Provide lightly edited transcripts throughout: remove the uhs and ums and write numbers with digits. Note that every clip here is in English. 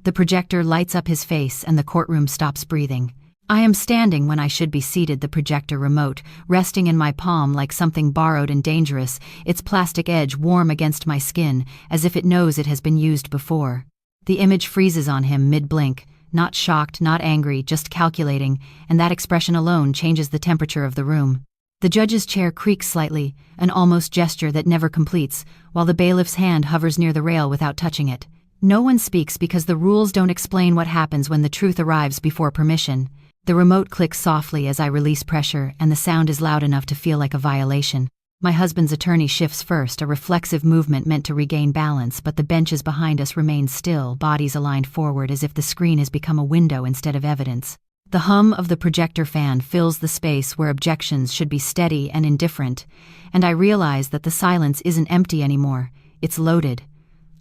The projector lights up his face and the courtroom stops breathing. I am standing when I should be seated, the projector remote, resting in my palm like something borrowed and dangerous, its plastic edge warm against my skin, as if it knows it has been used before. The image freezes on him mid-blink, not shocked, not angry, just calculating, and that expression alone changes the temperature of the room. The judge's chair creaks slightly, an almost gesture that never completes, while the bailiff's hand hovers near the rail without touching it. No one speaks because the rules don't explain what happens when the truth arrives before permission. The remote clicks softly as I release pressure, and the sound is loud enough to feel like a violation. My husband's attorney shifts first, a reflexive movement meant to regain balance, but the benches behind us remain still, bodies aligned forward as if the screen has become a window instead of evidence. The hum of the projector fan fills the space where objections should be steady and indifferent, and I realize that the silence isn't empty anymore, it's loaded.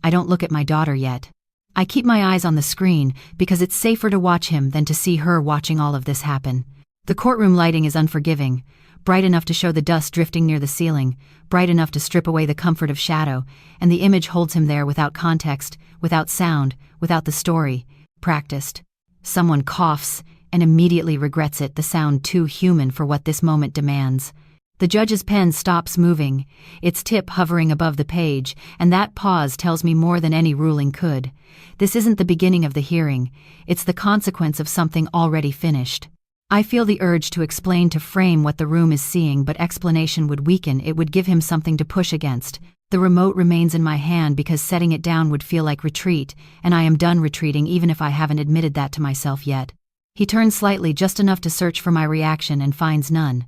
I don't look at my daughter yet. I keep my eyes on the screen because it's safer to watch him than to see her watching all of this happen. The courtroom lighting is unforgiving, bright enough to show the dust drifting near the ceiling, bright enough to strip away the comfort of shadow, and the image holds him there without context, without sound, without the story. Practiced. Someone coughs and immediately regrets it, the sound too human for what this moment demands. The judge's pen stops moving, its tip hovering above the page, and that pause tells me more than any ruling could. This isn't the beginning of the hearing, it's the consequence of something already finished. I feel the urge to explain, to frame what the room is seeing, but explanation would weaken, it would give him something to push against. The remote remains in my hand because setting it down would feel like retreat, and I am done retreating even if I haven't admitted that to myself yet. He turns slightly, just enough to search for my reaction, and finds none.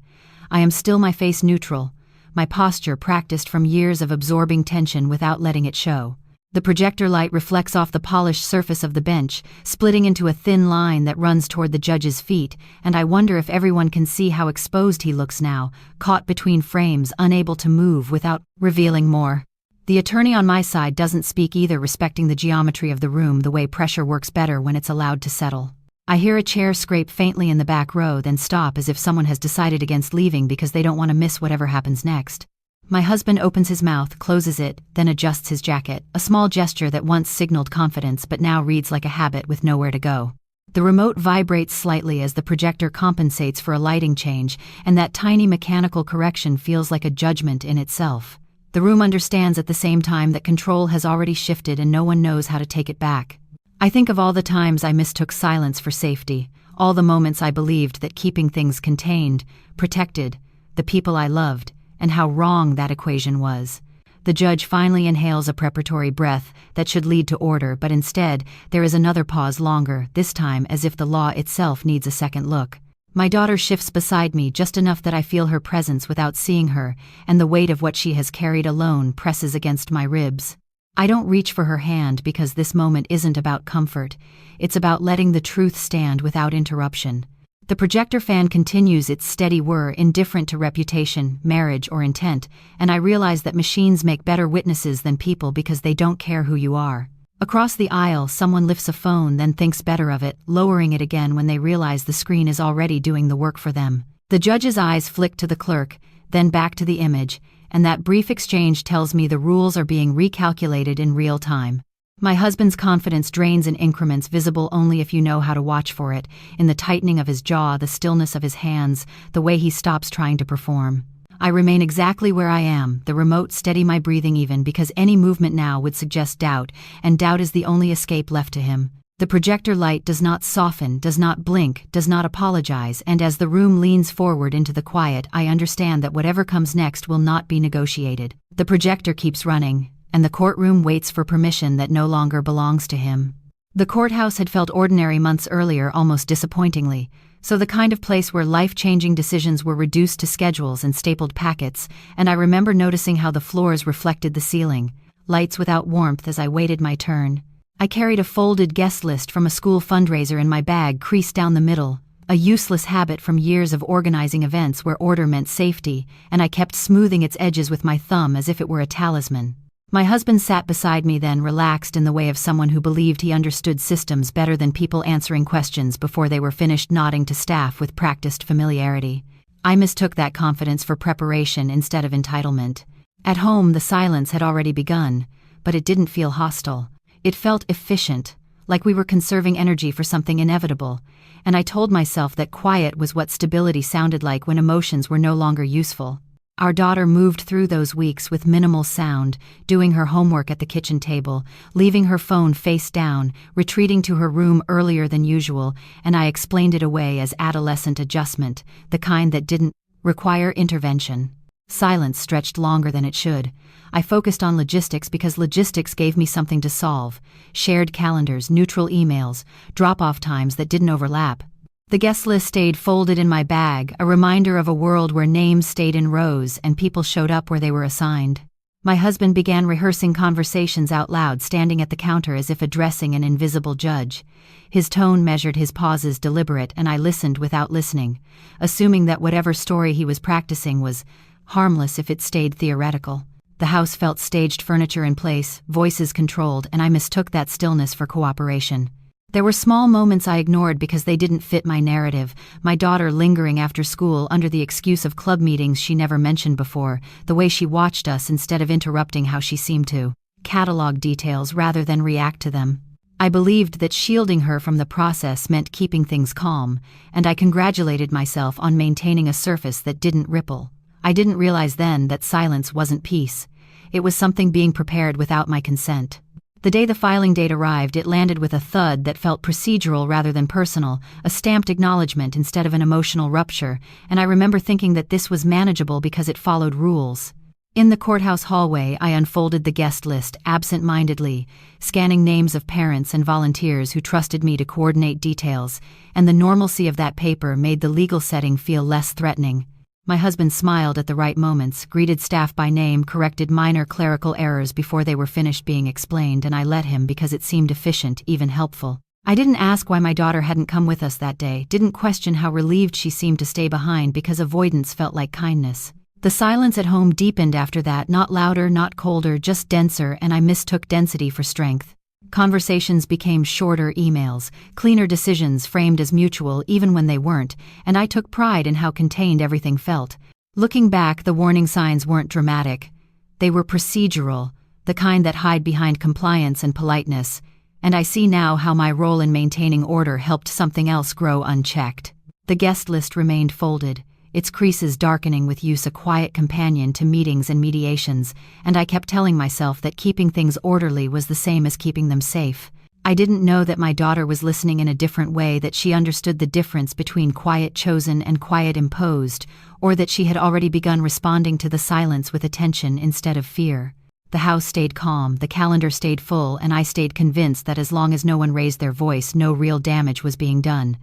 I am still, my face neutral, my posture practiced from years of absorbing tension without letting it show. The projector light reflects off the polished surface of the bench, splitting into a thin line that runs toward the judge's feet, and I wonder if everyone can see how exposed he looks now, caught between frames, unable to move without revealing more. The attorney on my side doesn't speak either, respecting the geometry of the room, the way pressure works better when it's allowed to settle. I hear a chair scrape faintly in the back row, then stop as if someone has decided against leaving because they don't want to miss whatever happens next. My husband opens his mouth, closes it, then adjusts his jacket, a small gesture that once signaled confidence but now reads like a habit with nowhere to go. The remote vibrates slightly as the projector compensates for a lighting change, and that tiny mechanical correction feels like a judgment in itself. The room understands at the same time that control has already shifted and no one knows how to take it back. I think of all the times I mistook silence for safety, all the moments I believed that keeping things contained, protected, the people I loved, and how wrong that equation was. The judge finally inhales a preparatory breath that should lead to order, but instead, there is another pause, longer, this time as if the law itself needs a second look. My daughter shifts beside me just enough that I feel her presence without seeing her, and the weight of what she has carried alone presses against my ribs. I don't reach for her hand because this moment isn't about comfort, it's about letting the truth stand without interruption. The projector fan continues its steady whir, indifferent to reputation, marriage, or intent, and I realize that machines make better witnesses than people because they don't care who you are. Across the aisle, someone lifts a phone, then thinks better of it, lowering it again when they realize the screen is already doing the work for them. The judge's eyes flick to the clerk, then back to the image, and that brief exchange tells me the rules are being recalculated in real time. My husband's confidence drains in increments visible only if you know how to watch for it, in the tightening of his jaw, the stillness of his hands, the way he stops trying to perform. I remain exactly where I am, the remote steady my breathing even because any movement now would suggest doubt, and doubt is the only escape left to him. The projector light does not soften, does not blink, does not apologize, and as the room leans forward into the quiet, I understand that whatever comes next will not be negotiated. The projector keeps running, and the courtroom waits for permission that no longer belongs to him. The courthouse had felt ordinary months earlier, almost disappointingly, so the kind of place where life-changing decisions were reduced to schedules and stapled packets, and I remember noticing how the floors reflected the ceiling, lights without warmth as I waited my turn. I carried a folded guest list from a school fundraiser in my bag, creased down the middle, a useless habit from years of organizing events where order meant safety, and I kept smoothing its edges with my thumb as if it were a talisman. My husband sat beside me then, relaxed in the way of someone who believed he understood systems better than people answering questions before they were finished, nodding to staff with practiced familiarity. I mistook that confidence for preparation instead of entitlement. At home, the silence had already begun, but it didn't feel hostile. It felt efficient, like we were conserving energy for something inevitable, and I told myself that quiet was what stability sounded like when emotions were no longer useful. Our daughter moved through those weeks with minimal sound, doing her homework at the kitchen table, leaving her phone face down, retreating to her room earlier than usual, and I explained it away as adolescent adjustment, the kind that didn't require intervention. Silence stretched longer than it should. I focused on logistics because logistics gave me something to solve: shared calendars, neutral emails, drop-off times that didn't overlap. The guest list stayed folded in my bag, a reminder of a world where names stayed in rows and people showed up where they were assigned. My husband began rehearsing conversations out loud, standing at the counter as if addressing an invisible judge. His tone measured, his pauses deliberate, and I listened without listening, assuming that whatever story he was practicing was harmless if it stayed theoretical. The house felt staged, furniture in place, voices controlled, and I mistook that stillness for cooperation. There were small moments I ignored because they didn't fit my narrative: my daughter lingering after school under the excuse of club meetings she never mentioned before, the way she watched us instead of interrupting, how she seemed to catalog details rather than react to them. I believed that shielding her from the process meant keeping things calm, and I congratulated myself on maintaining a surface that didn't ripple. I didn't realize then that silence wasn't peace. It was something being prepared without my consent. The day the filing date arrived, it landed with a thud that felt procedural rather than personal, a stamped acknowledgement instead of an emotional rupture, and I remember thinking that this was manageable because it followed rules. In the courthouse hallway, I unfolded the guest list absent-mindedly, scanning names of parents and volunteers who trusted me to coordinate details, and the normalcy of that paper made the legal setting feel less threatening. My husband smiled at the right moments, greeted staff by name, corrected minor clerical errors before they were finished being explained, and I let him because it seemed efficient, even helpful. I didn't ask why my daughter hadn't come with us that day, didn't question how relieved she seemed to stay behind, because avoidance felt like kindness. The silence at home deepened after that, not louder, not colder, just denser, and I mistook density for strength. Conversations became shorter emails, cleaner decisions framed as mutual even when they weren't, and I took pride in how contained everything felt. Looking back, the warning signs weren't dramatic. They were procedural, the kind that hide behind compliance and politeness, and I see now how my role in maintaining order helped something else grow unchecked. The guest list remained folded, its creases darkening with use, a quiet companion to meetings and mediations, and I kept telling myself that keeping things orderly was the same as keeping them safe. I didn't know that my daughter was listening in a different way, that she understood the difference between quiet chosen and quiet imposed, or that she had already begun responding to the silence with attention instead of fear. The house stayed calm, the calendar stayed full, and I stayed convinced that as long as no one raised their voice, no real damage was being done.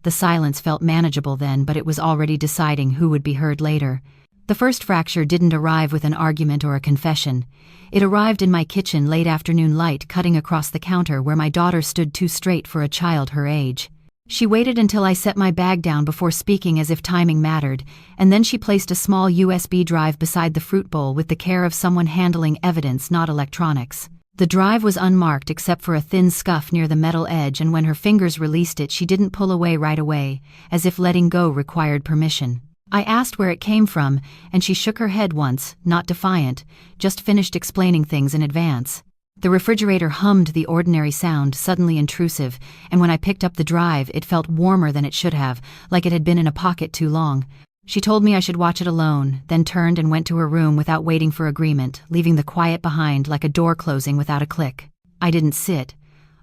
The silence felt manageable then, but it was already deciding who would be heard later. The first fracture didn't arrive with an argument or a confession. It arrived in my kitchen, late afternoon light cutting across the counter where my daughter stood too straight for a child her age. She waited until I set my bag down before speaking, as if timing mattered, and then she placed a small USB drive beside the fruit bowl with the care of someone handling evidence, not electronics. The drive was unmarked except for a thin scuff near the metal edge, and when her fingers released it, she didn't pull away right away, as if letting go required permission. I asked where it came from, and she shook her head once, not defiant, just finished explaining things in advance. The refrigerator hummed, the ordinary sound suddenly intrusive, and when I picked up the drive, it felt warmer than it should have, like it had been in a pocket too long. She told me I should watch it alone, then turned and went to her room without waiting for agreement, leaving the quiet behind like a door closing without a click. I didn't sit.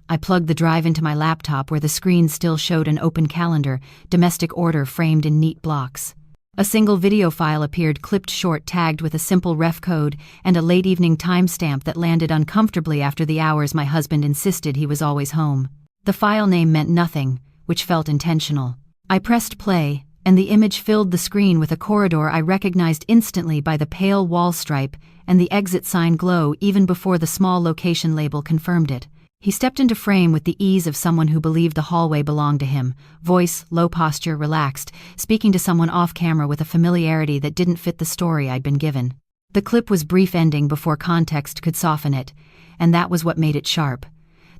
I plugged the drive into my laptop where the screen still showed an open calendar, domestic order framed in neat blocks. A single video file appeared, clipped short, tagged with a simple ref code, and a late evening timestamp that landed uncomfortably after the hours my husband insisted he was always home. The file name meant nothing, which felt intentional. I pressed play, and the image filled the screen with a corridor I recognized instantly by the pale wall stripe and the exit sign glow even before the small location label confirmed it. He stepped into frame with the ease of someone who believed the hallway belonged to him, voice, low posture, relaxed, speaking to someone off camera with a familiarity that didn't fit the story I'd been given. The clip was brief, ending before context could soften it, and that was what made it sharp.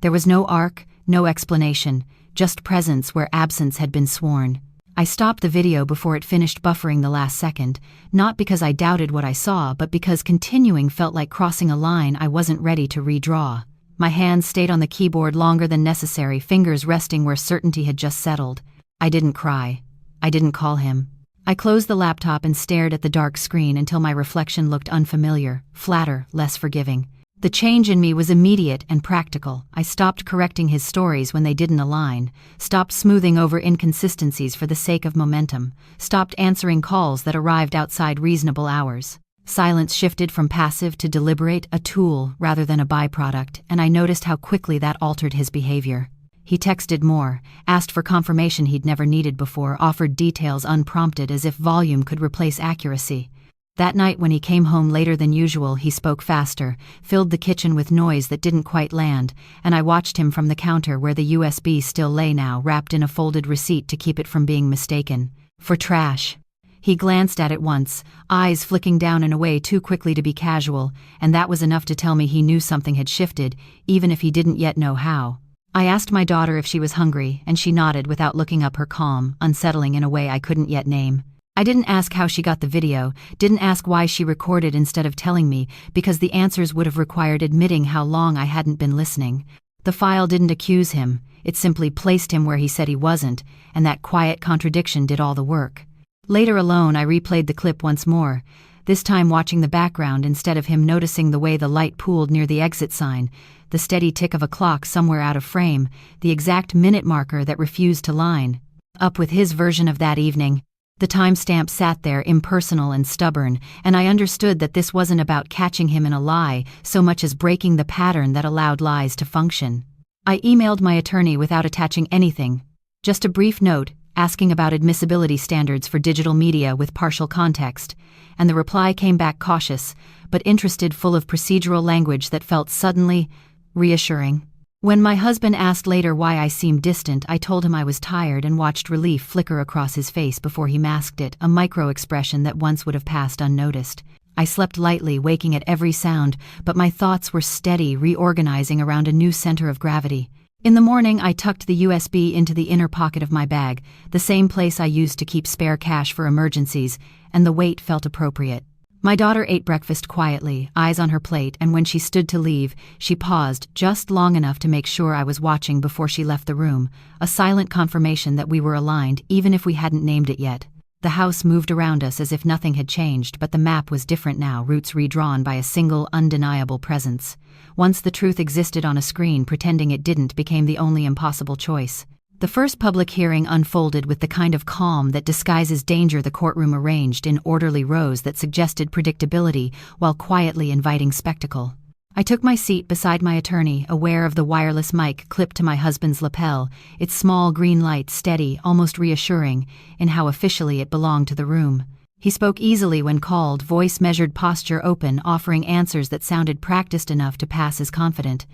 There was no arc, no explanation, just presence where absence had been sworn. I stopped the video before it finished buffering the last second, not because I doubted what I saw, but because continuing felt like crossing a line I wasn't ready to redraw. My hands stayed on the keyboard longer than necessary, fingers resting where certainty had just settled. I didn't cry. I didn't call him. I closed the laptop and stared at the dark screen until my reflection looked unfamiliar, flatter, less forgiving. The change in me was immediate and practical. I stopped correcting his stories when they didn't align, stopped smoothing over inconsistencies for the sake of momentum, stopped answering calls that arrived outside reasonable hours. Silence shifted from passive to deliberate, a tool rather than a byproduct, and I noticed how quickly that altered his behavior. He texted more, asked for confirmation he'd never needed before, offered details unprompted as if volume could replace accuracy. That night when he came home later than usual, he spoke faster, filled the kitchen with noise that didn't quite land, and I watched him from the counter where the USB still lay now, wrapped in a folded receipt to keep it from being mistaken for trash. He glanced at it once, eyes flicking down and away too quickly to be casual, and that was enough to tell me he knew something had shifted, even if he didn't yet know how. I asked my daughter if she was hungry, and she nodded without looking up, her calm, unsettling in a way I couldn't yet name. I didn't ask how she got the video, didn't ask why she recorded instead of telling me, because the answers would have required admitting how long I hadn't been listening. The file didn't accuse him, it simply placed him where he said he wasn't, and that quiet contradiction did all the work. Later alone, I replayed the clip once more, this time watching the background instead of him, noticing the way the light pooled near the exit sign, the steady tick of a clock somewhere out of frame, the exact minute marker that refused to line up with his version of that evening. The timestamp sat there, impersonal and stubborn, and I understood that this wasn't about catching him in a lie so much as breaking the pattern that allowed lies to function. I emailed my attorney without attaching anything, just a brief note asking about admissibility standards for digital media with partial context, and the reply came back cautious, but interested, full of procedural language that felt suddenly reassuring. When my husband asked later why I seemed distant, I told him I was tired and watched relief flicker across his face before he masked it, a micro-expression that once would have passed unnoticed. I slept lightly, waking at every sound, but my thoughts were steady, reorganizing around a new center of gravity. In the morning, I tucked the USB into the inner pocket of my bag, the same place I used to keep spare cash for emergencies, and the weight felt appropriate. My daughter ate breakfast quietly, eyes on her plate, and when she stood to leave, she paused just long enough to make sure I was watching before she left the room, a silent confirmation that we were aligned, even if we hadn't named it yet. The house moved around us as if nothing had changed, but the map was different now, routes redrawn by a single, undeniable presence. Once the truth existed on a screen, pretending it didn't became the only impossible choice. The first public hearing unfolded with the kind of calm that disguises danger, the courtroom arranged in orderly rows that suggested predictability while quietly inviting spectacle. I took my seat beside my attorney, aware of the wireless mic clipped to my husband's lapel, its small green light steady, almost reassuring, in how officially it belonged to the room. He spoke easily when called, voice measured, posture open, offering answers that sounded practiced enough to pass as confident.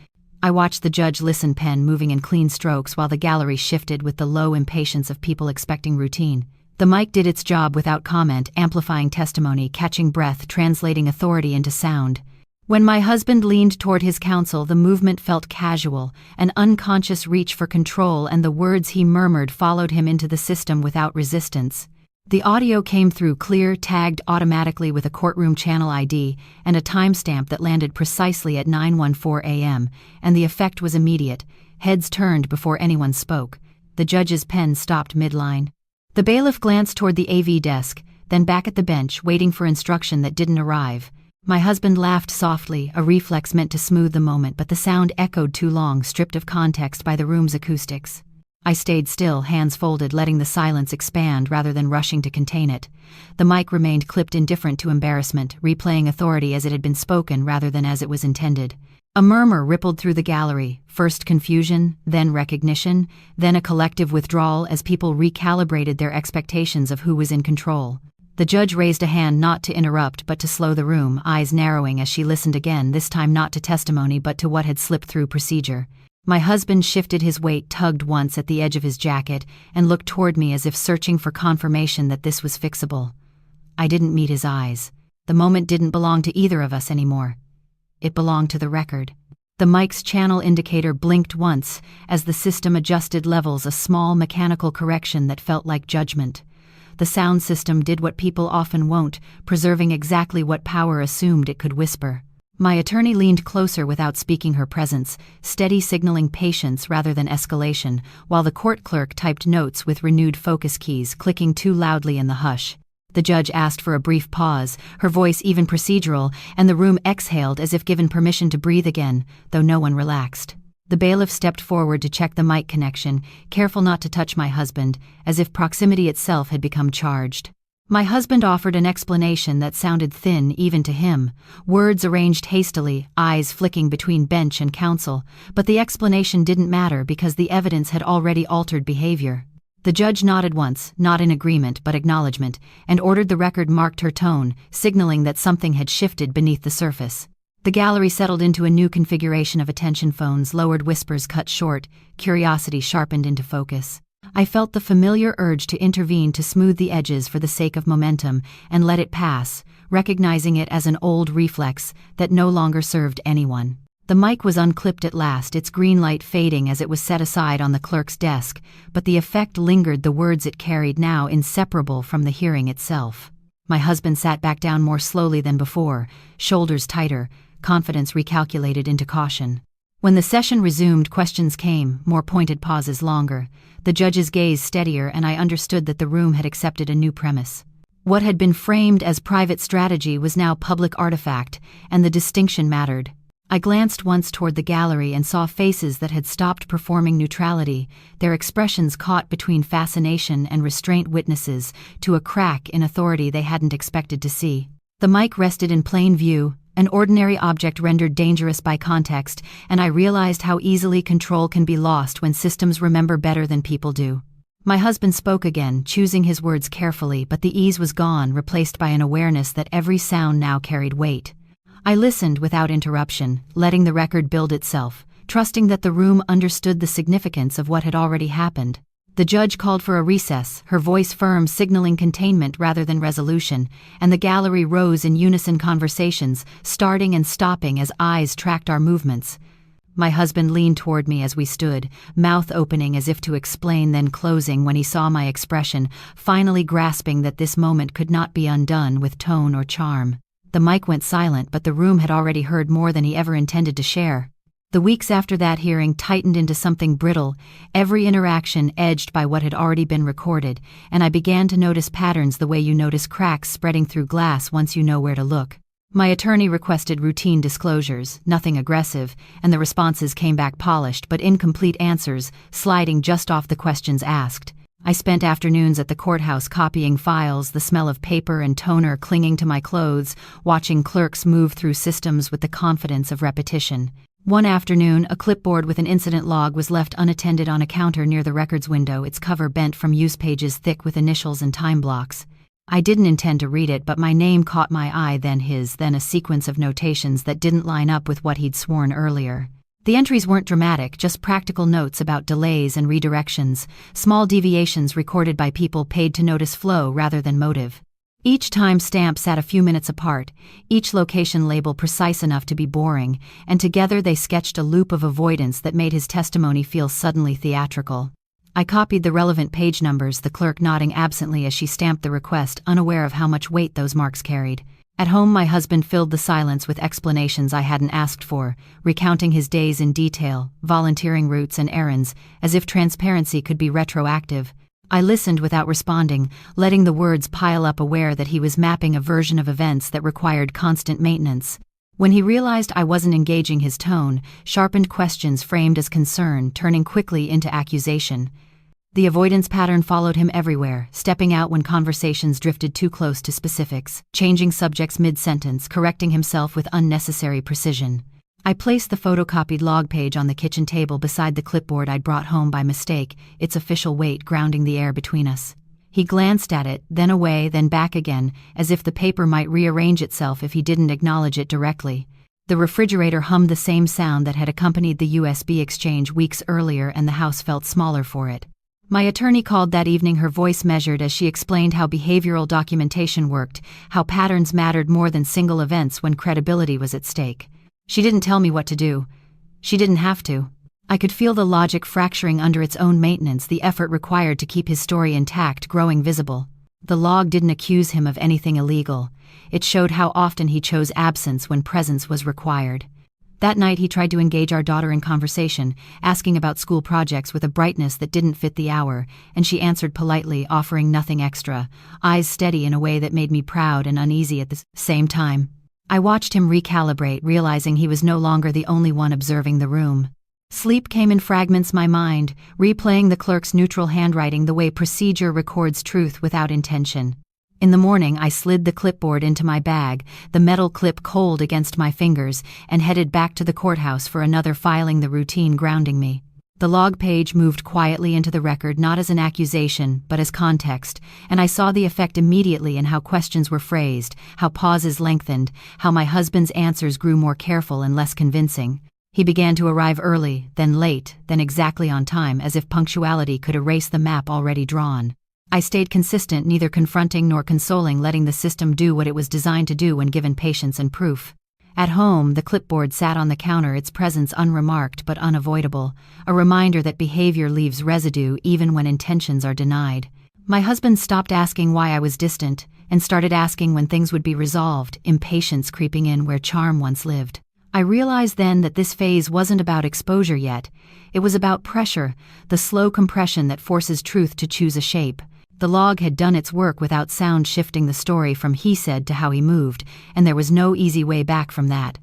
I watched the judge listen, pen moving in clean strokes while the gallery shifted with the low impatience of people expecting routine. The mic did its job without comment, amplifying testimony, catching breath, translating authority into sound. When my husband leaned toward his counsel, the movement felt casual, an unconscious reach for control, and the words he murmured followed him into the system without resistance. The audio came through clear, tagged automatically with a courtroom channel ID and a timestamp that landed precisely at 9:14 a.m., and the effect was immediate. Heads turned before anyone spoke. The judge's pen stopped midline. The bailiff glanced toward the AV desk, then back at the bench, waiting for instruction that didn't arrive. My husband laughed softly, a reflex meant to smooth the moment, but the sound echoed too long, stripped of context by the room's acoustics. I stayed still, hands folded, letting the silence expand rather than rushing to contain it. The mic remained clipped, indifferent to embarrassment, replaying authority as it had been spoken rather than as it was intended. A murmur rippled through the gallery, first confusion, then recognition, then a collective withdrawal as people recalibrated their expectations of who was in control. The judge raised a hand not to interrupt but to slow the room, eyes narrowing as she listened again, this time not to testimony but to what had slipped through procedure. My husband shifted his weight, tugged once at the edge of his jacket, and looked toward me as if searching for confirmation that this was fixable. I didn't meet his eyes. The moment didn't belong to either of us anymore. It belonged to the record. The mic's channel indicator blinked once as the system adjusted levels, a small mechanical correction that felt like judgment. The sound system did what people often won't, preserving exactly what power assumed it could whisper. My attorney leaned closer without speaking her presence, steady signaling patience rather than escalation, while the court clerk typed notes with renewed focus keys clicking too loudly in the hush. The judge asked for a brief pause, her voice even procedural, and the room exhaled as if given permission to breathe again, though no one relaxed. The bailiff stepped forward to check the mic connection, careful not to touch my husband, as if proximity itself had become charged. My husband offered an explanation that sounded thin even to him, words arranged hastily, eyes flicking between bench and counsel, but the explanation didn't matter because the evidence had already altered behavior. The judge nodded once, not in agreement but acknowledgement, and ordered the record marked her tone, signaling that something had shifted beneath the surface. The gallery settled into a new configuration of attention phones, lowered whispers cut short, curiosity sharpened into focus. I felt the familiar urge to intervene to smooth the edges for the sake of momentum and let it pass, recognizing it as an old reflex that no longer served anyone. The mic was unclipped at last, its green light fading as it was set aside on the clerk's desk, but the effect lingered, the words it carried now inseparable from the hearing itself. My husband sat back down more slowly than before, shoulders tighter, confidence recalculated into caution. When the session resumed, questions came, more pointed pauses longer, the judge's gaze steadier, and I understood that the room had accepted a new premise. What had been framed as private strategy was now public artifact, and the distinction mattered. I glanced once toward the gallery and saw faces that had stopped performing neutrality, their expressions caught between fascination and restraint, witnesses to a crack in authority they hadn't expected to see. The mic rested in plain view, an ordinary object rendered dangerous by context, and I realized how easily control can be lost when systems remember better than people do. My husband spoke again, choosing his words carefully, but the ease was gone, replaced by an awareness that every sound now carried weight. I listened without interruption, letting the record build itself, trusting that the room understood the significance of what had already happened. The judge called for a recess, her voice firm, signaling containment rather than resolution, and the gallery rose in unison conversations, starting and stopping as eyes tracked our movements. My husband leaned toward me as we stood, mouth opening as if to explain, then closing when he saw my expression, finally grasping that this moment could not be undone with tone or charm. The mic went silent, but the room had already heard more than he ever intended to share. The weeks after that hearing tightened into something brittle, every interaction edged by what had already been recorded, and I began to notice patterns the way you notice cracks spreading through glass once you know where to look. My attorney requested routine disclosures, nothing aggressive, and the responses came back polished but incomplete answers, sliding just off the questions asked. I spent afternoons at the courthouse copying files, the smell of paper and toner clinging to my clothes, watching clerks move through systems with the confidence of repetition. One afternoon, a clipboard with an incident log was left unattended on a counter near the records window, its cover bent from use, pages thick with initials and time blocks. I didn't intend to read it, but my name caught my eye, then his, then a sequence of notations that didn't line up with what he'd sworn earlier. The entries weren't dramatic, just practical notes about delays and redirections, small deviations recorded by people paid to notice flow rather than motive. Each time stamp sat a few minutes apart, each location label precise enough to be boring, and together they sketched a loop of avoidance that made his testimony feel suddenly theatrical. I copied the relevant page numbers, the clerk nodding absently as she stamped the request, unaware of how much weight those marks carried. At home, my husband filled the silence with explanations I hadn't asked for, recounting his days in detail, volunteering routes and errands, as if transparency could be retroactive. I listened without responding, letting the words pile up, aware that he was mapping a version of events that required constant maintenance. When he realized I wasn't engaging, his tone, sharpened questions framed as concern, turning quickly into accusation. The avoidance pattern followed him everywhere, stepping out when conversations drifted too close to specifics, changing subjects mid-sentence, correcting himself with unnecessary precision. I placed the photocopied log page on the kitchen table beside the clipboard I'd brought home by mistake, its official weight grounding the air between us. He glanced at it, then away, then back again, as if the paper might rearrange itself if he didn't acknowledge it directly. The refrigerator hummed the same sound that had accompanied the USB exchange weeks earlier, and the house felt smaller for it. My attorney called that evening, her voice measured as she explained how behavioral documentation worked, how patterns mattered more than single events when credibility was at stake. She didn't tell me what to do. She didn't have to. I could feel the logic fracturing under its own maintenance, the effort required to keep his story intact growing visible. The log didn't accuse him of anything illegal. It showed how often he chose absence when presence was required. That night he tried to engage our daughter in conversation, asking about school projects with a brightness that didn't fit the hour, and she answered politely, offering nothing extra, eyes steady in a way that made me proud and uneasy at the same time. I watched him recalibrate, realizing he was no longer the only one observing the room. Sleep came in fragments my mind, replaying the clerk's neutral handwriting the way procedure records truth without intention. In the morning, I slid the clipboard into my bag, the metal clip cold against my fingers, and headed back to the courthouse for another filing, the routine grounding me. The log page moved quietly into the record, not as an accusation, but as context, and I saw the effect immediately in how questions were phrased, how pauses lengthened, how my husband's answers grew more careful and less convincing. He began to arrive early, then late, then exactly on time, as if punctuality could erase the map already drawn. I stayed consistent, neither confronting nor consoling, letting the system do what it was designed to do when given patience and proof. At home, the clipboard sat on the counter, its presence unremarked but unavoidable, a reminder that behavior leaves residue even when intentions are denied. My husband stopped asking why I was distant, and started asking when things would be resolved, impatience creeping in where charm once lived. I realized then that this phase wasn't about exposure yet. It was about pressure, the slow compression that forces truth to choose a shape. The log had done its work without sound, shifting the story from he said to how he moved, and there was no easy way back from that.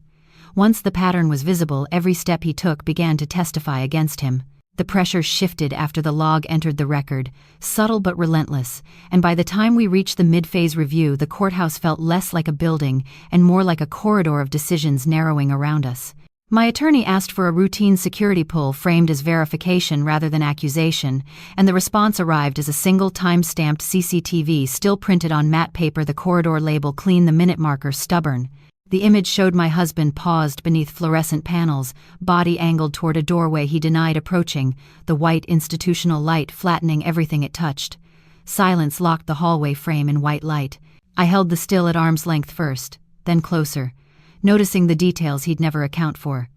Once the pattern was visible, every step he took began to testify against him. The pressure shifted after the log entered the record, subtle but relentless, and by the time we reached the mid-phase review, the courthouse felt less like a building and more like a corridor of decisions narrowing around us. My attorney asked for a routine security pull framed as verification rather than accusation, and the response arrived as a single time-stamped CCTV still printed on matte paper, the corridor label clean, the minute marker stubborn. The image showed my husband paused beneath fluorescent panels, body angled toward a doorway he denied approaching, the white institutional light flattening everything it touched. Silence locked the hallway frame in white light. I held the still at arm's length first, then closer, noticing the details he'd never account for.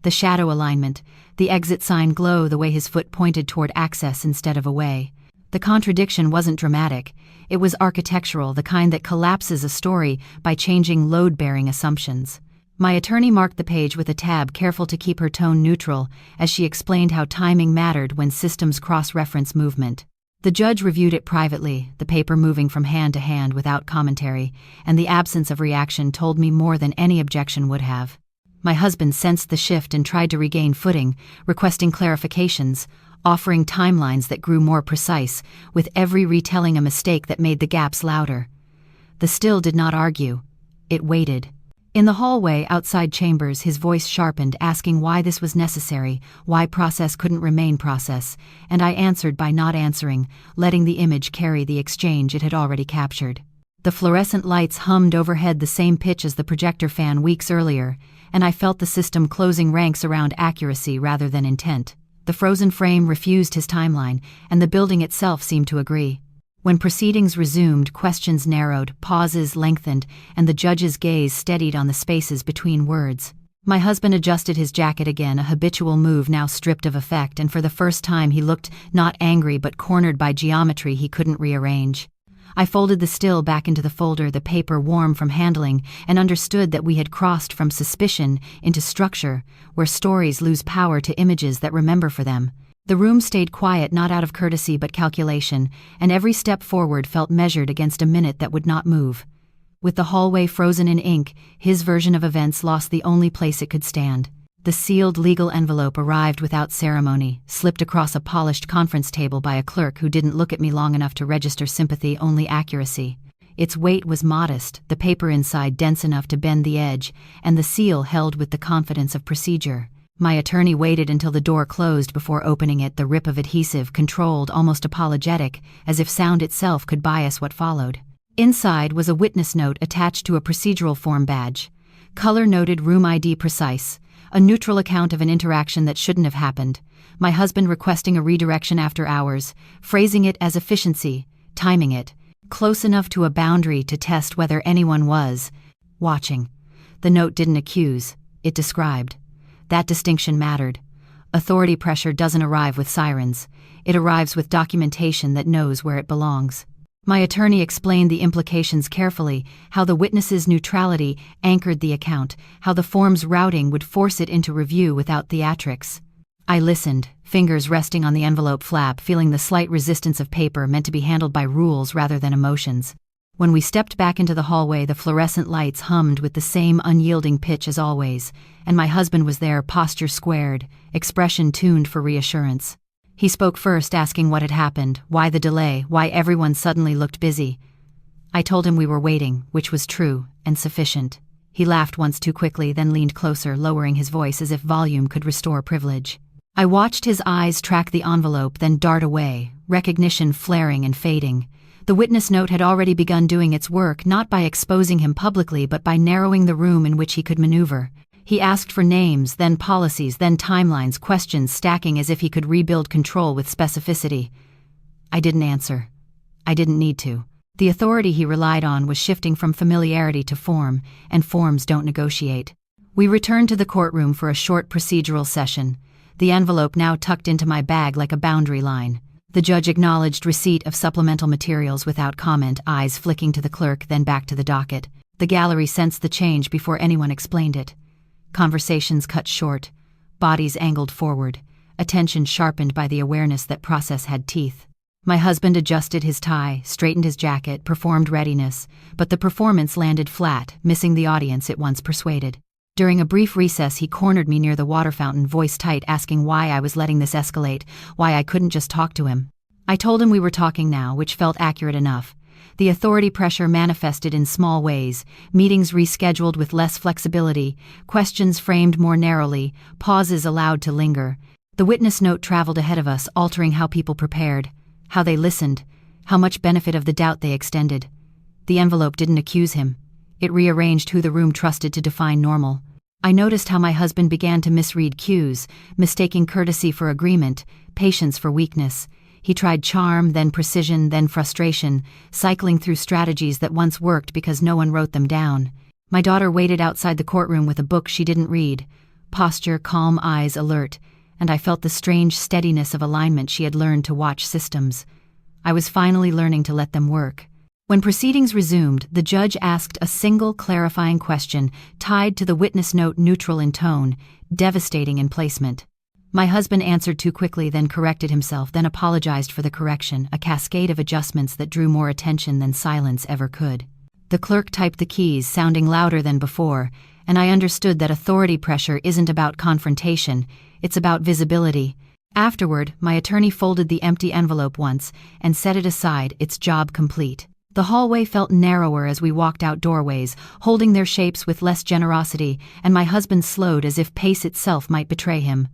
The shadow alignment, the exit sign glow, the way his foot pointed toward access instead of away. The contradiction wasn't dramatic. It was architectural, the kind that collapses a story by changing load-bearing assumptions. My attorney marked the page with a tab, careful to keep her tone neutral, as she explained how timing mattered when systems cross-reference movement. The judge reviewed it privately, the paper moving from hand to hand without commentary, and the absence of reaction told me more than any objection would have. My husband sensed the shift and tried to regain footing, requesting clarifications, offering timelines that grew more precise, with every retelling a mistake that made the gaps louder. The still did not argue. It waited. In the hallway outside chambers, his voice sharpened, asking why this was necessary, why process couldn't remain process, and I answered by not answering, letting the image carry the exchange it had already captured. The fluorescent lights hummed overhead, the same pitch as the projector fan weeks earlier, and I felt the system closing ranks around accuracy rather than intent. The frozen frame refused his timeline, and the building itself seemed to agree. When proceedings resumed, questions narrowed, pauses lengthened, and the judge's gaze steadied on the spaces between words. My husband adjusted his jacket again, a habitual move now stripped of effect, and for the first time he looked not angry but cornered by geometry he couldn't rearrange. I folded the still back into the folder, the paper warm from handling, and understood that we had crossed from suspicion into structure, where stories lose power to images that remember for them. The room stayed quiet, not out of courtesy but calculation, and every step forward felt measured against a minute that would not move. With the hallway frozen in ink, his version of events lost the only place it could stand. The sealed legal envelope arrived without ceremony, slipped across a polished conference table by a clerk who didn't look at me long enough to register sympathy, only accuracy. Its weight was modest, the paper inside dense enough to bend the edge, and the seal held with the confidence of procedure. My attorney waited until the door closed before opening it, the rip of adhesive, controlled, almost apologetic, as if sound itself could bias what followed. Inside was a witness note attached to a procedural form badge. Color-noted, room ID precise. A neutral account of an interaction that shouldn't have happened. My husband requesting a redirection after hours, phrasing it as efficiency, timing it, close enough to a boundary to test whether anyone was watching. The note didn't accuse, it described. That distinction mattered. Authority pressure doesn't arrive with sirens. It arrives with documentation that knows where it belongs. My attorney explained the implications carefully, how the witness's neutrality anchored the account, how the form's routing would force it into review without theatrics. I listened, fingers resting on the envelope flap, feeling the slight resistance of paper meant to be handled by rules rather than emotions. When we stepped back into the hallway, the fluorescent lights hummed with the same unyielding pitch as always, and my husband was there, posture squared, expression tuned for reassurance. He spoke first, asking what had happened, why the delay, why everyone suddenly looked busy. I told him we were waiting, which was true and sufficient. He laughed once too quickly, then leaned closer, lowering his voice as if volume could restore privilege. I watched his eyes track the envelope, then dart away, recognition flaring and fading. The witness note had already begun doing its work, not by exposing him publicly but by narrowing the room in which he could maneuver. He asked for names, then policies, then timelines, questions stacking as if he could rebuild control with specificity. I didn't answer. I didn't need to. The authority he relied on was shifting from familiarity to form, and forms don't negotiate. We returned to the courtroom for a short procedural session, the envelope now tucked into my bag like a boundary line. The judge acknowledged receipt of supplemental materials without comment, eyes flicking to the clerk, then back to the docket. The gallery sensed the change before anyone explained it. Conversations cut short, bodies angled forward, attention sharpened by the awareness that process had teeth. My husband adjusted his tie, straightened his jacket, performed readiness, but the performance landed flat, missing the audience it once persuaded. During a brief recess, he cornered me near the water fountain, voice tight, asking why I was letting this escalate, why I couldn't just talk to him. I told him we were talking now, which felt accurate enough. The authority pressure manifested in small ways, meetings rescheduled with less flexibility, questions framed more narrowly, pauses allowed to linger. The witness note traveled ahead of us, altering how people prepared, how they listened, how much benefit of the doubt they extended. The envelope didn't accuse him. It rearranged who the room trusted to define normal. I noticed how my husband began to misread cues, mistaking courtesy for agreement, patience for weakness. He tried charm, then precision, then frustration, cycling through strategies that once worked because no one wrote them down. My daughter waited outside the courtroom with a book she didn't read, posture, calm, eyes alert, and I felt the strange steadiness of alignment she had learned to watch systems. I was finally learning to let them work. When proceedings resumed, the judge asked a single clarifying question, tied to the witness note, neutral in tone, devastating in placement. My husband answered too quickly, then corrected himself, then apologized for the correction, a cascade of adjustments that drew more attention than silence ever could. The clerk typed the keys, sounding louder than before, and I understood that authority pressure isn't about confrontation, it's about visibility. Afterward, my attorney folded the empty envelope once and set it aside, its job complete. The hallway felt narrower as we walked out, doorways holding their shapes with less generosity, and my husband slowed as if pace itself might betray him.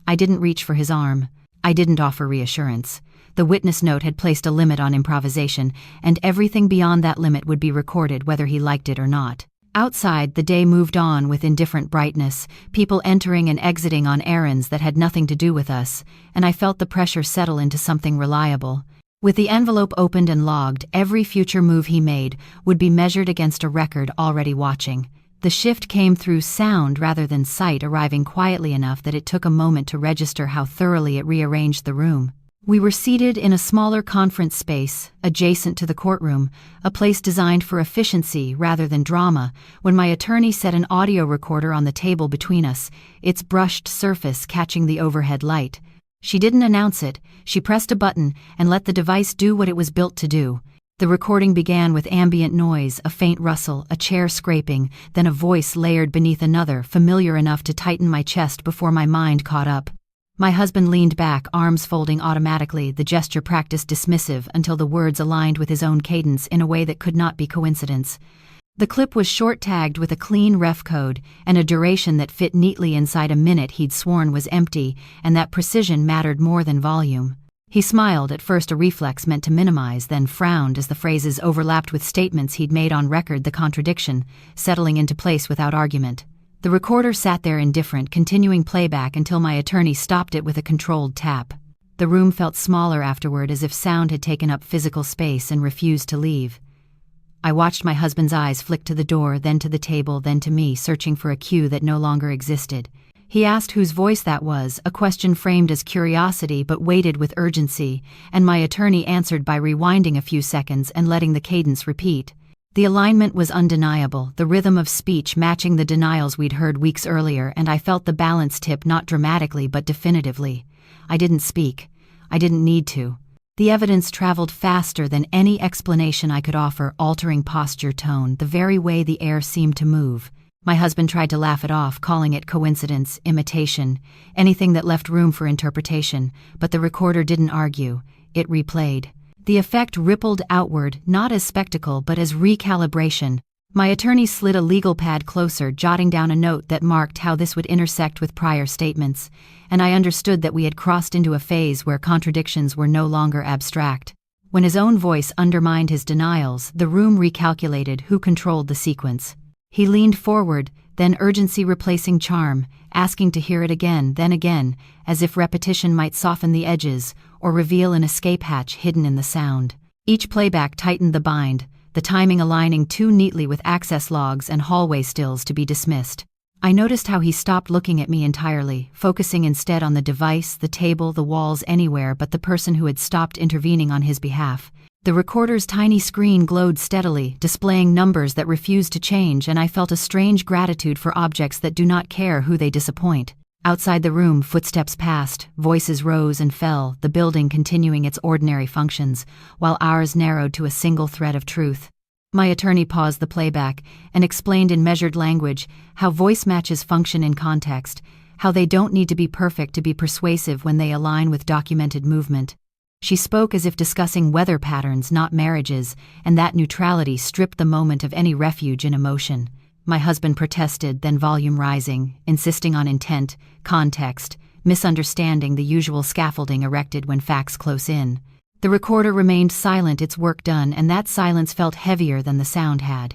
I didn't reach for his arm. I didn't offer reassurance. The witness note had placed a limit on improvisation, and everything beyond that limit would be recorded whether he liked it or not. Outside, the day moved on with indifferent brightness, people entering and exiting on errands that had nothing to do with us, and I felt the pressure settle into something reliable. With the envelope opened and logged, every future move he made would be measured against a record already watching. The shift came through sound rather than sight, arriving quietly enough that it took a moment to register how thoroughly it rearranged the room. We were seated in a smaller conference space, adjacent to the courtroom, a place designed for efficiency rather than drama, when my attorney set an audio recorder on the table between us, its brushed surface catching the overhead light. She didn't announce it, she pressed a button and let the device do what it was built to do. The recording began with ambient noise, a faint rustle, a chair scraping, then a voice layered beneath another, familiar enough to tighten my chest before my mind caught up. My husband leaned back, arms folding automatically, the gesture practiced dismissive until the words aligned with his own cadence in a way that could not be coincidence. The clip was short-tagged with a clean ref code and a duration that fit neatly inside a minute he'd sworn was empty, and that precision mattered more than volume. He smiled, at first a reflex meant to minimize, then frowned as the phrases overlapped with statements he'd made on record, the contradiction, settling into place without argument. The recorder sat there indifferent, continuing playback until my attorney stopped it with a controlled tap. The room felt smaller afterward, as if sound had taken up physical space and refused to leave. I watched my husband's eyes flick to the door, then to the table, then to me, searching for a cue that no longer existed. He asked whose voice that was, a question framed as curiosity but weighted with urgency, and my attorney answered by rewinding a few seconds and letting the cadence repeat. The alignment was undeniable, the rhythm of speech matching the denials we'd heard weeks earlier, and I felt the balance tip not dramatically but definitively. I didn't speak. I didn't need to. The evidence traveled faster than any explanation I could offer, altering posture, tone, the very way the air seemed to move. My husband tried to laugh it off, calling it coincidence, imitation, anything that left room for interpretation, but the recorder didn't argue. It replayed. The effect rippled outward, not as spectacle but as recalibration. My attorney slid a legal pad closer, jotting down a note that marked how this would intersect with prior statements, and I understood that we had crossed into a phase where contradictions were no longer abstract. When his own voice undermined his denials, the room recalculated who controlled the sequence. He leaned forward, then urgency replacing charm, asking to hear it again, then again, as if repetition might soften the edges or reveal an escape hatch hidden in the sound. Each playback tightened the bind, the timing aligning too neatly with access logs and hallway stills to be dismissed. I noticed how he stopped looking at me entirely, focusing instead on the device, the table, the walls, anywhere but the person who had stopped intervening on his behalf. The recorder's tiny screen glowed steadily, displaying numbers that refused to change, and I felt a strange gratitude for objects that do not care who they disappoint. Outside the room, footsteps passed, voices rose and fell, the building continuing its ordinary functions, while ours narrowed to a single thread of truth. My attorney paused the playback and explained in measured language how voice matches function in context, how they don't need to be perfect to be persuasive when they align with documented movement. She spoke as if discussing weather patterns, not marriages, and that neutrality stripped the moment of any refuge in emotion. My husband protested, then volume rising, insisting on intent, context, misunderstanding, the usual scaffolding erected when facts close in. The recorder remained silent, its work done, and that silence felt heavier than the sound had.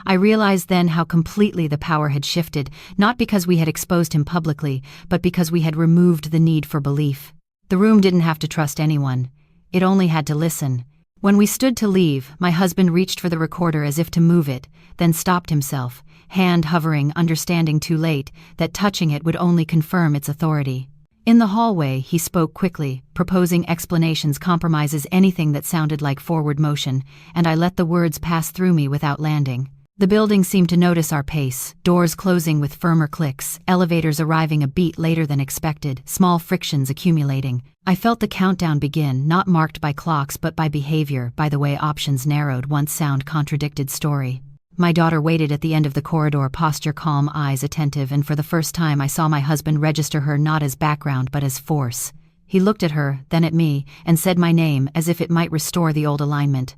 I realized then how completely the power had shifted, not because we had exposed him publicly, but because we had removed the need for belief. The room didn't have to trust anyone. It only had to listen. When we stood to leave, my husband reached for the recorder as if to move it, then stopped himself, hand hovering, understanding too late that touching it would only confirm its authority. In the hallway, he spoke quickly, proposing explanations compromises anything that sounded like forward motion, and I let the words pass through me without landing. The building seemed to notice our pace, doors closing with firmer clicks, elevators arriving a beat later than expected, small frictions accumulating. I felt the countdown begin, not marked by clocks but by behavior, by the way options narrowed once sound contradicted story. My daughter waited at the end of the corridor, posture calm, eyes attentive, and for the first time I saw my husband register her not as background but as force. He looked at her, then at me, and said my name as if it might restore the old alignment.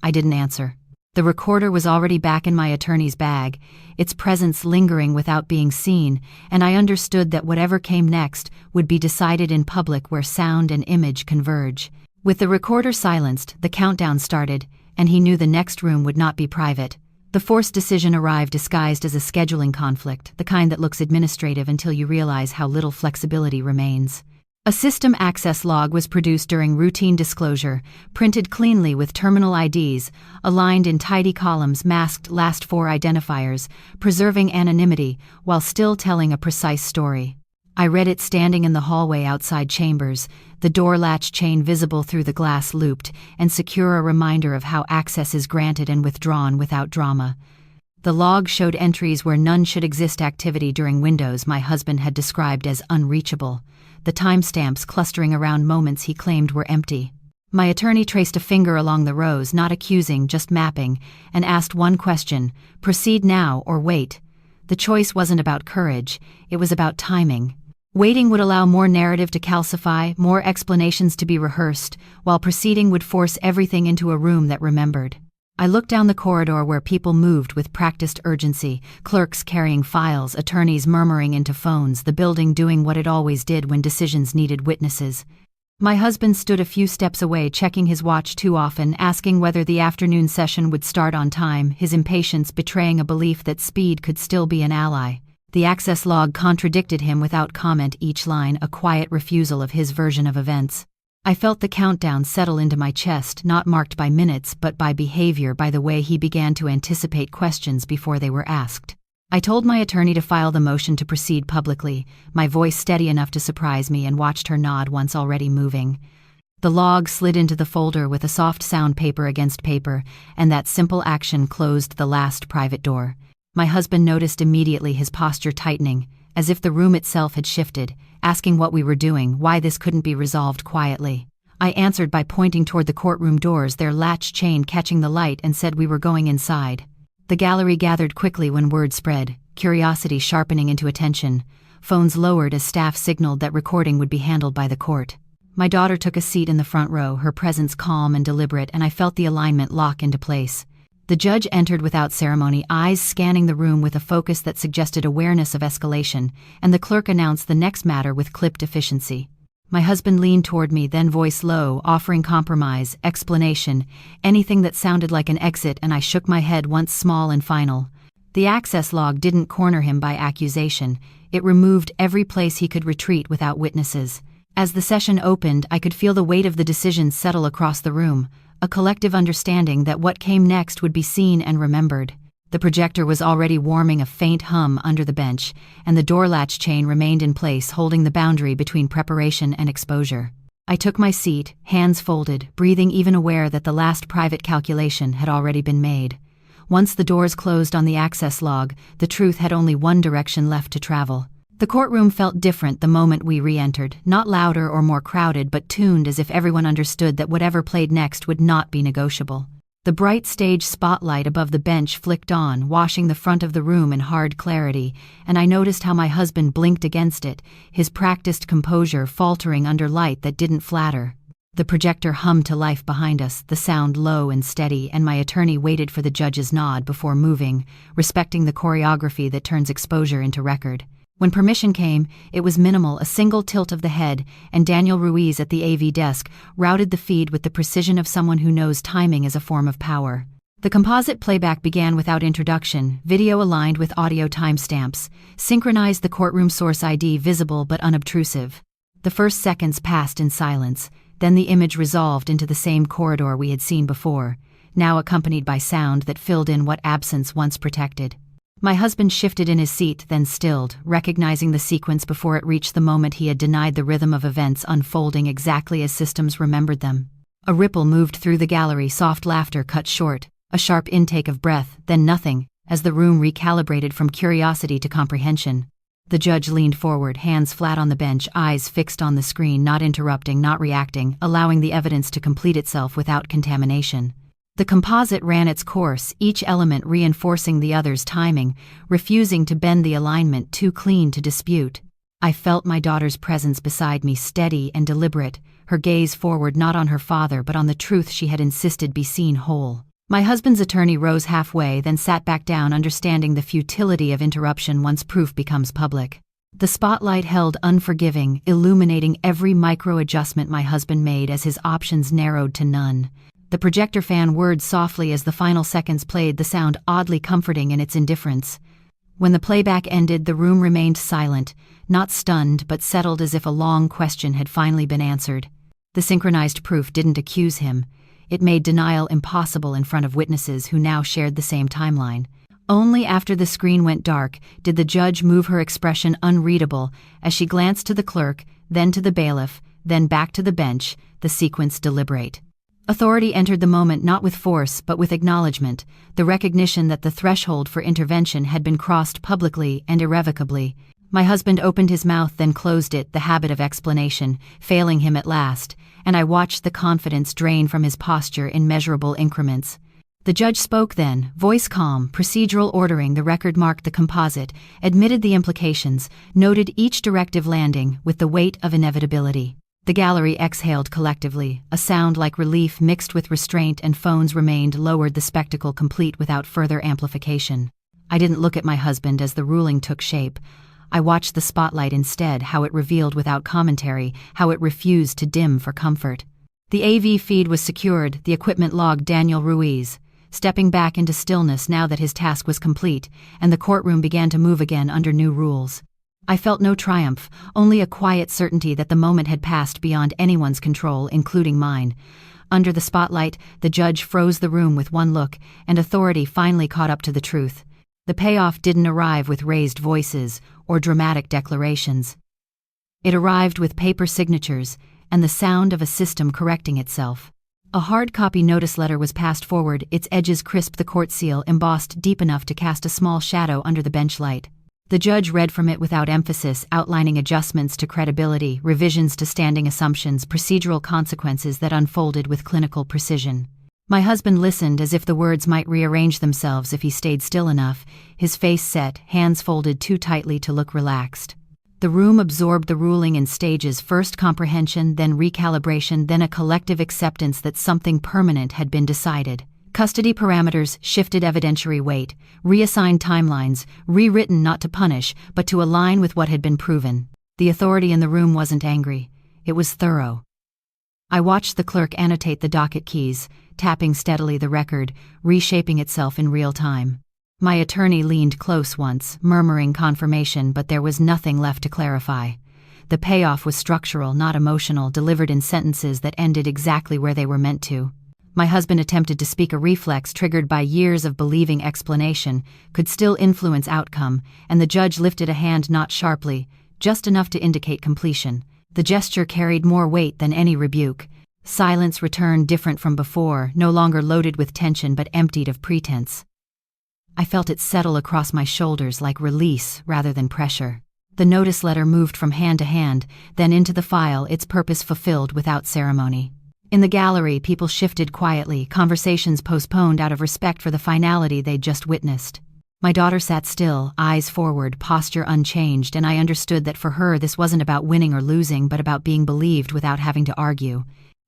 I didn't answer. The recorder was already back in my attorney's bag, its presence lingering without being seen, and I understood that whatever came next would be decided in public where sound and image converge. With the recorder silenced, the countdown started, and he knew the next room would not be private. The forced decision arrived disguised as a scheduling conflict, the kind that looks administrative until you realize how little flexibility remains. A system access log was produced during routine disclosure, printed cleanly with terminal IDs, aligned in tidy columns, masked last four identifiers, preserving anonymity while still telling a precise story. I read it standing in the hallway outside chambers, the door latch chain visible through the glass looped, and secure, a reminder of how access is granted and withdrawn without drama. The log showed entries where none should exist, activity during windows my husband had described as unreachable, the timestamps clustering around moments he claimed were empty. My attorney traced a finger along the rows, not accusing, just mapping, and asked one question: proceed now or wait? The choice wasn't about courage, it was about timing. Waiting would allow more narrative to calcify, more explanations to be rehearsed, while proceeding would force everything into a room that remembered. I looked down the corridor where people moved with practiced urgency, clerks carrying files, attorneys murmuring into phones, the building doing what it always did when decisions needed witnesses. My husband stood a few steps away, checking his watch too often, asking whether the afternoon session would start on time, his impatience betraying a belief that speed could still be an ally. The access log contradicted him without comment, each line a quiet refusal of his version of events. I felt the countdown settle into my chest, not marked by minutes but by behavior, by the way he began to anticipate questions before they were asked. I told my attorney to file the motion to proceed publicly, my voice steady enough to surprise me, and watched her nod once already moving. The log slid into the folder with a soft sound, paper against paper, and that simple action closed the last private door. My husband noticed immediately, his posture tightening, as if the room itself had shifted, asking what we were doing, why this couldn't be resolved quietly. I answered by pointing toward the courtroom doors, their latch chain catching the light, and said we were going inside. The gallery gathered quickly when word spread, curiosity sharpening into attention. Phones lowered as staff signaled that recording would be handled by the court. My daughter took a seat in the front row, her presence calm and deliberate, and I felt the alignment lock into place. The judge entered without ceremony, eyes scanning the room with a focus that suggested awareness of escalation, and the clerk announced the next matter with clipped efficiency. My husband leaned toward me, then voice low, offering compromise, explanation, anything that sounded like an exit, and I shook my head once, small and final. The access log didn't corner him by accusation. It removed every place he could retreat without witnesses. As the session opened, I could feel the weight of the decision settle across the room, a collective understanding that what came next would be seen and remembered. The projector was already warming a faint hum under the bench, and the door latch chain remained in place, holding the boundary between preparation and exposure. I took my seat, hands folded, breathing, even aware that the last private calculation had already been made. Once the doors closed on the access log, the truth had only one direction left to travel. The courtroom felt different the moment we re-entered, not louder or more crowded, but tuned, as if everyone understood that whatever played next would not be negotiable. The bright stage spotlight above the bench flicked on, washing the front of the room in hard clarity, and I noticed how my husband blinked against it, his practiced composure faltering under light that didn't flatter. The projector hummed to life behind us, the sound low and steady, and my attorney waited for the judge's nod before moving, respecting the choreography that turns exposure into record. When permission came, it was minimal, a single tilt of the head, and Daniel Ruiz at the AV desk routed the feed with the precision of someone who knows timing is a form of power. The composite playback began without introduction, video aligned with audio timestamps, synchronized, the courtroom source ID visible but unobtrusive. The first seconds passed in silence, then the image resolved into the same corridor we had seen before, now accompanied by sound that filled in what absence once protected. My husband shifted in his seat, then stilled, recognizing the sequence before it reached the moment he had denied, the rhythm of events unfolding exactly as systems remembered them. A ripple moved through the gallery, soft laughter cut short, a sharp intake of breath, then nothing, as the room recalibrated from curiosity to comprehension. The judge leaned forward, hands flat on the bench, eyes fixed on the screen, not interrupting, not reacting, allowing the evidence to complete itself without contamination. The composite ran its course, each element reinforcing the other's timing, refusing to bend the alignment, too clean to dispute. I felt my daughter's presence beside me, steady and deliberate, her gaze forward, not on her father but on the truth she had insisted be seen whole. My husband's attorney rose halfway, then sat back down, understanding the futility of interruption once proof becomes public. The spotlight held unforgiving, illuminating every micro-adjustment my husband made as his options narrowed to none. The projector fan whirred softly as the final seconds played, the sound oddly comforting in its indifference. When the playback ended, the room remained silent, not stunned but settled, as if a long question had finally been answered. The synchronized proof didn't accuse him. It made denial impossible in front of witnesses who now shared the same timeline. Only after the screen went dark did the judge move, her expression unreadable, as she glanced to the clerk, then to the bailiff, then back to the bench, the sequence deliberate. Authority entered the moment, not with force but with acknowledgement, the recognition that the threshold for intervention had been crossed publicly and irrevocably. My husband opened his mouth, then closed it, the habit of explanation failing him at last, and I watched the confidence drain from his posture in measurable increments. The judge spoke then, voice calm, procedural ordering. The record marked the composite, admitted the implications, noted each directive landing with the weight of inevitability. The gallery exhaled collectively, a sound like relief mixed with restraint, and phones remained lowered, the spectacle complete without further amplification. I didn't look at my husband as the ruling took shape. I watched the spotlight instead, how it revealed without commentary, how it refused to dim for comfort. The AV feed was secured, the equipment logged, Daniel Ruiz, stepping back into stillness now that his task was complete, and the courtroom began to move again under new rules. I felt no triumph, only a quiet certainty that the moment had passed beyond anyone's control, including mine. Under the spotlight, the judge froze the room with one look, and authority finally caught up to the truth. The payoff didn't arrive with raised voices or dramatic declarations. It arrived with paper signatures and the sound of a system correcting itself. A hard copy notice letter was passed forward, its edges crisped, the court seal embossed deep enough to cast a small shadow under the bench light. The judge read from it without emphasis, outlining adjustments to credibility, revisions to standing assumptions, procedural consequences that unfolded with clinical precision. My husband listened as if the words might rearrange themselves if he stayed still enough, his face set, hands folded too tightly to look relaxed. The room absorbed the ruling in stages, first comprehension, then recalibration, then a collective acceptance that something permanent had been decided. Custody parameters shifted, evidentiary weight, reassigned timelines, rewritten not to punish, but to align with what had been proven. The authority in the room wasn't angry. It was thorough. I watched the clerk annotate the docket keys, tapping steadily the record, reshaping itself in real time. My attorney leaned close once, murmuring confirmation, but there was nothing left to clarify. The payoff was structural, not emotional, delivered in sentences that ended exactly where they were meant to. My husband attempted to speak. A reflex triggered by years of believing explanation could still influence outcome, and the judge lifted a hand, not sharply, just enough to indicate completion. The gesture carried more weight than any rebuke. Silence returned, different from before, no longer loaded with tension but emptied of pretense. I felt it settle across my shoulders like release rather than pressure. The notice letter moved from hand to hand, then into the file, its purpose fulfilled without ceremony. In the gallery, people shifted quietly, conversations postponed out of respect for the finality they'd just witnessed. My daughter sat still, eyes forward, posture unchanged, and I understood that for her this wasn't about winning or losing, but about being believed without having to argue.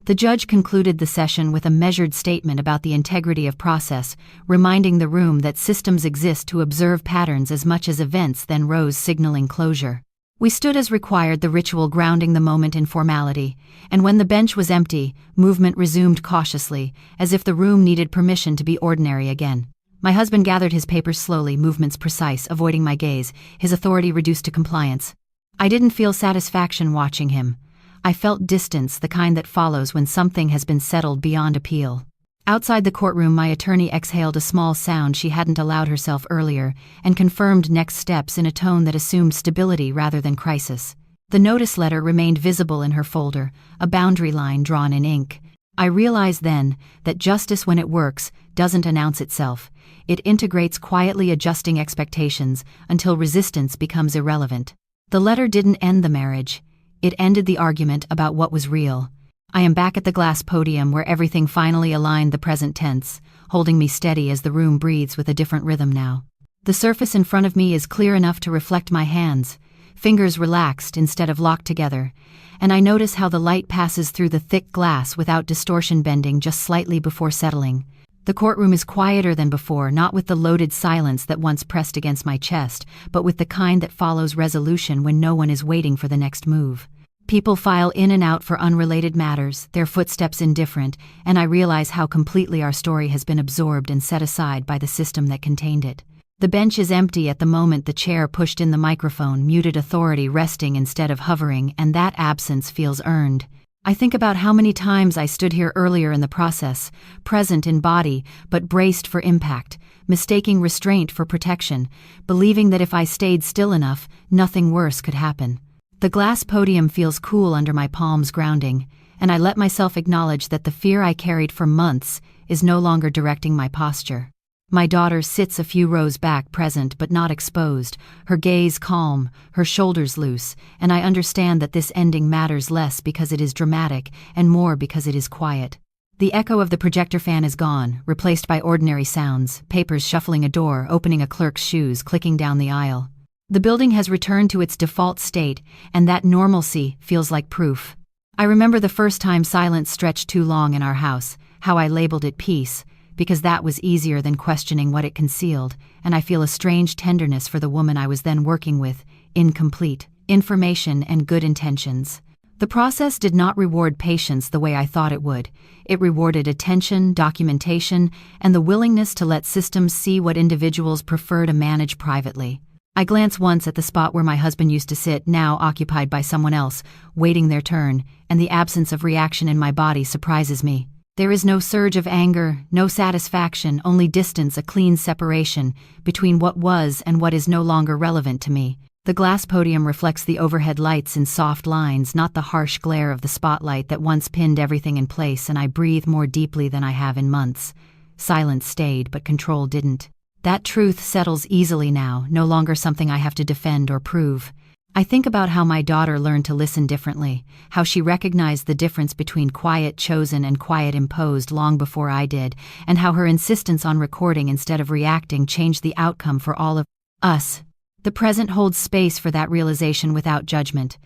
The judge concluded the session with a measured statement about the integrity of process, reminding the room that systems exist to observe patterns as much as events, then rose, signaling closure. We stood as required, the ritual grounding the moment in formality, and when the bench was empty, movement resumed cautiously, as if the room needed permission to be ordinary again. My husband gathered his papers slowly, movements precise, avoiding my gaze, his authority reduced to compliance. I didn't feel satisfaction watching him. I felt distance, the kind that follows when something has been settled beyond appeal. Outside the courtroom, my attorney exhaled a small sound she hadn't allowed herself earlier, and confirmed next steps in a tone that assumed stability rather than crisis. The notice letter remained visible in her folder, a boundary line drawn in ink. I realized then that justice, when it works, doesn't announce itself. It integrates, quietly adjusting expectations until resistance becomes irrelevant. The letter didn't end the marriage. It ended the argument about what was real. I am back at the glass podium where everything finally aligned, the present tense, holding me steady as the room breathes with a different rhythm now. The surface in front of me is clear enough to reflect my hands, fingers relaxed instead of locked together, and I notice how the light passes through the thick glass without distortion, bending just slightly before settling. The courtroom is quieter than before, not with the loaded silence that once pressed against my chest, but with the kind that follows resolution when no one is waiting for the next move. People file in and out for unrelated matters, their footsteps indifferent, and I realize how completely our story has been absorbed and set aside by the system that contained it. The bench is empty at the moment the chair pushed in the microphone, muted authority resting instead of hovering, and that absence feels earned. I think about how many times I stood here earlier in the process, present in body, but braced for impact, mistaking restraint for protection, believing that if I stayed still enough, nothing worse could happen. The glass podium feels cool under my palms, grounding, and I let myself acknowledge that the fear I carried for months is no longer directing my posture. My daughter sits a few rows back, present but not exposed, her gaze calm, her shoulders loose, and I understand that this ending matters less because it is dramatic and more because it is quiet. The echo of the projector fan is gone, replaced by ordinary sounds, papers shuffling, a door opening, a clerk's shoes clicking down the aisle. The building has returned to its default state, and that normalcy feels like proof. I remember the first time silence stretched too long in our house, how I labeled it peace, because that was easier than questioning what it concealed, and I feel a strange tenderness for the woman I was then working with, incomplete information and good intentions. The process did not reward patience the way I thought it would. It rewarded attention, documentation, and the willingness to let systems see what individuals prefer to manage privately. I glance once at the spot where my husband used to sit, now occupied by someone else, waiting their turn, and the absence of reaction in my body surprises me. There is no surge of anger, no satisfaction, only distance, a clean separation between what was and what is no longer relevant to me. The glass podium reflects the overhead lights in soft lines, not the harsh glare of the spotlight that once pinned everything in place, and I breathe more deeply than I have in months. Silence stayed, but control didn't. That truth settles easily now, no longer something I have to defend or prove. I think about how my daughter learned to listen differently, how she recognized the difference between quiet chosen and quiet imposed long before I did, and how her insistence on recording instead of reacting changed the outcome for all of us. The present holds space for that realization without judgment.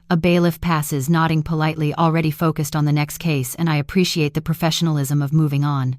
A bailiff passes, nodding politely, already focused on the next case, and I appreciate the professionalism of moving on.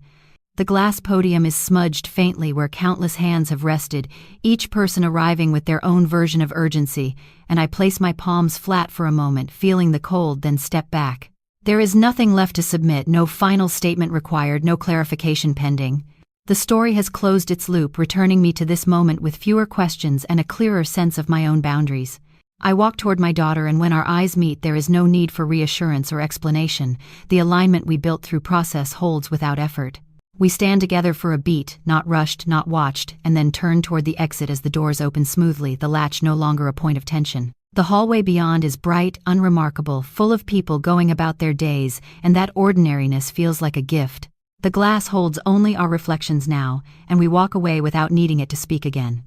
The glass podium is smudged faintly where countless hands have rested, each person arriving with their own version of urgency, and I place my palms flat for a moment, feeling the cold, then step back. There is nothing left to submit, no final statement required, no clarification pending. The story has closed its loop, returning me to this moment with fewer questions and a clearer sense of my own boundaries. I walk toward my daughter, and when our eyes meet, there is no need for reassurance or explanation. The alignment we built through process holds without effort. We stand together for a beat, not rushed, not watched, and then turn toward the exit as the doors open smoothly, the latch no longer a point of tension. The hallway beyond is bright, unremarkable, full of people going about their days, and that ordinariness feels like a gift. The glass holds only our reflections now, and we walk away without needing it to speak again.